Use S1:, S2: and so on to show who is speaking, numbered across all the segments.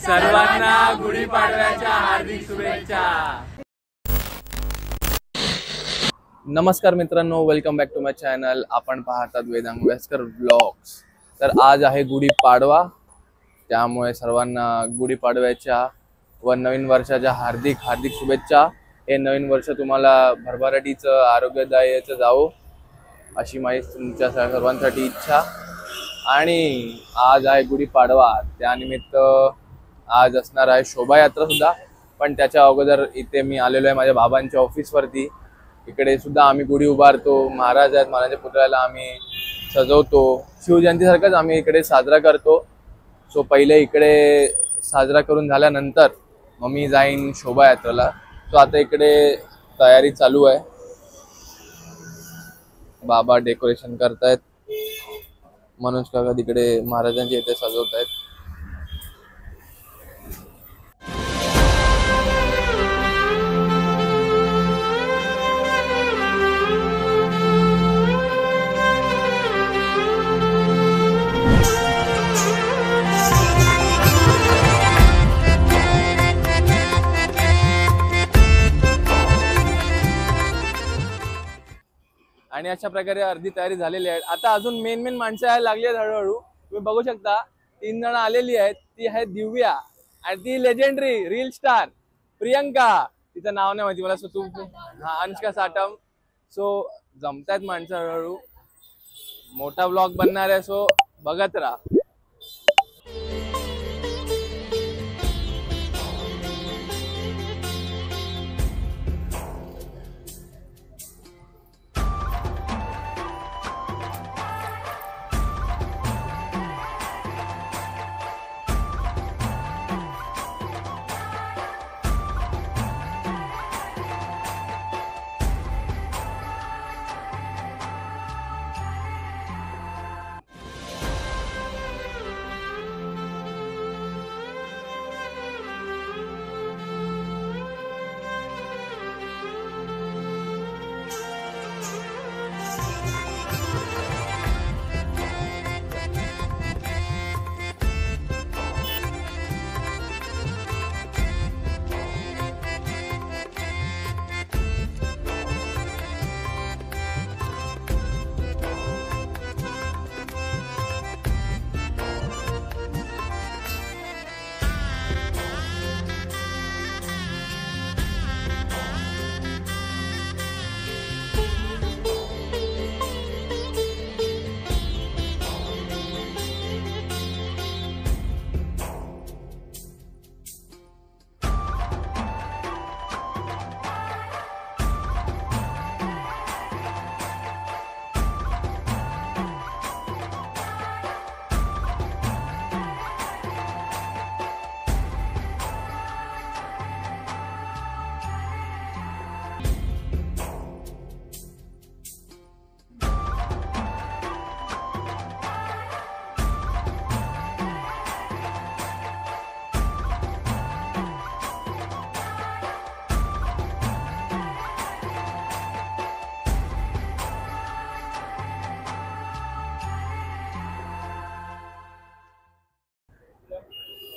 S1: सर्वांना गुढीपाडव्याच्या हार्दिक शुभेच्छा। नमस्कार मित्रांनो, welcome back to my channel. आपण पाहतात वेदांग वेस्कर व्लॉग्स। तर आज आहे गुढीपाडवा, त्यामुळे सर्वांना गुढीपाडव्याच्या व नवीन वर्षाच्या हार्दिक हार्दिक शुभेच्छा। हे नवीन वर्ष तुम्हाला भरभराटीचं आरोग्यदायीचं जावो अशी माझी तुमच्या सर्वांसाठी इच्छा। आणि आज आहे गुढीपाडवा, त्यानिमित्त आज असणार आहे शोभायात्रा सुद्धा। पण त्याच्या अगोदर इथे मी आलेलो आहे माझ्या बाबांच्या ऑफिसवरती। इकडे सुद्धा आम्ही गुढी उभारतो, महाराज आहेत, महाराजांच्या पुतळ्याला आम्ही सजवतो। शिवजयंतीसारखंच आम्ही इकडे साजरा करतो। सो पहिले इकडे साजरा करून झाल्यानंतर मग मी जाईन शोभायात्रेला। सो आता इकडे तयारी चालू आहे, बाबा डेकोरेशन करतायत, मनोज काका तिकडे महाराजांच्या इथे सजवतायत। आणि अशा प्रकारे अर्धी तयारी झालेली आहे। आता अजून मेन माणसं यायला लागली आहेत हळूहळू। तुम्ही बघू शकता 3 जण आलेली आहेत। ती आहे दिव्या आणि ती लेजेंडरी रील स्टार प्रियंका, तिचं नाव नाही माहिती मला। सो तू अनुष्का साटम। सो जमतायत माणसं हळूहळू, मोठा व्लॉग बनणार आहे, सो बघत राहा।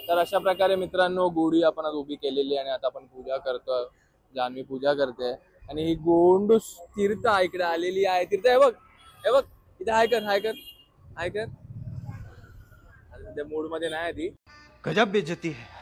S1: तर अशा प्रकारे मित्रांनो गुढी आपण आज उभी केलेली आणि आता आपण पूजा करतोय। जान्हवी पूजा करते आणि ही गोंडूस तीर्थ इकडे आलेली आहे। तीर्थ हे बघ इथे हाय कर त्या मूड मध्ये नाही ती।
S2: गजब बेइज्जती है।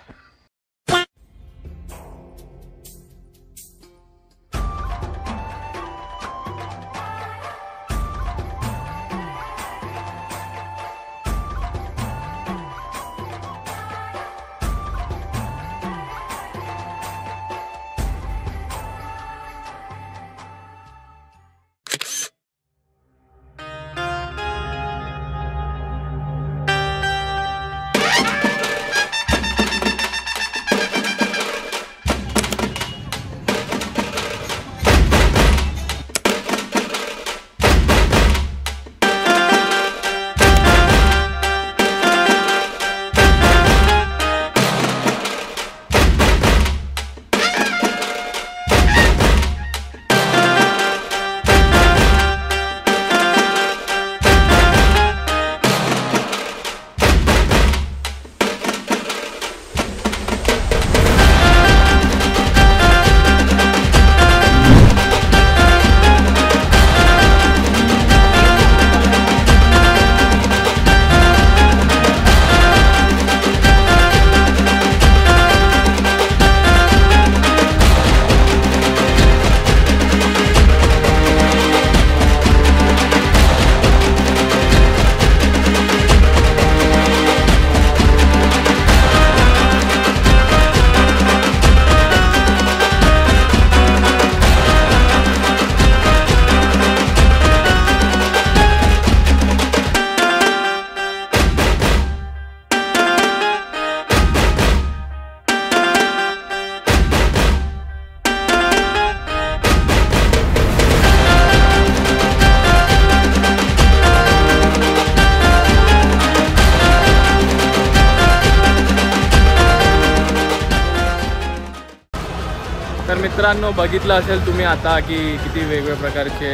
S1: तर मित्रांनो बघितलं असेल तुम्ही आता की किती वेगवेगळ्या प्रकारचे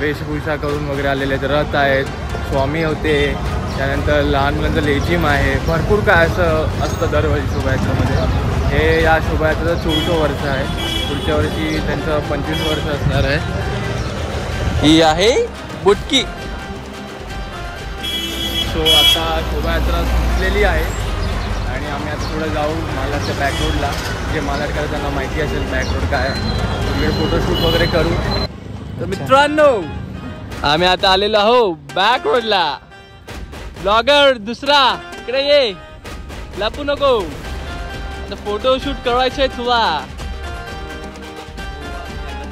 S1: वेशभूषा करून वगैरे आलेले आहेत. रथ आहेत, स्वामी होते, त्यानंतर लहान मुलांचं लेझिम आहे. भरपूर काय असं असतं दरवर्षी शोभायात्रेमध्ये. हे या शोभायात्रेचं 4थं वर्ष आहे. पुढच्या वर्षी त्यांचं 25 वर्ष असणार आहे. ही आहे बुटकी. सो आता शोभायात्रा संपलेली आहे आणि आम्ही आता थोडं जाऊ मालाडच्या बॅक रोडला. जे मालाडकर त्यांना माहिती असेल बॅक रोड काय, तिकडे फोटोशूट वगैरे करू. तर मित्रांनो आम्ही आता आलेलो आहो बॅक रोडला. ब्लॉगर दुसरा इकडे ये, लपू नको, आता फोटोशूट करायचे आहे तुला.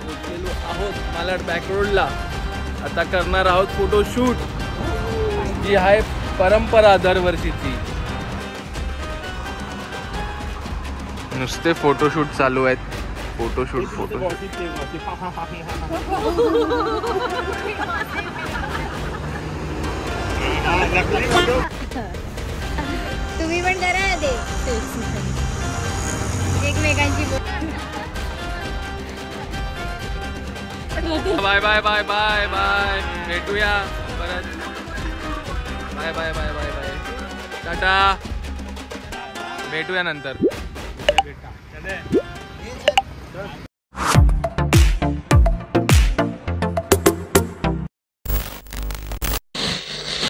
S1: पोचलेलो आहोत मालाड बॅक रोडला. आता करणार आहोत फोटोशूट, जी आहे परंपरा दरवर्षीची. नुसते फोटोशूट चालू आहेत. फोटोशूट
S2: तुम्ही पण करा ते एकमेकांची.
S1: Bye bye bye bye bye, भेटूया परत. Bye bye bye bye bye, tata, भेटूया नंतर.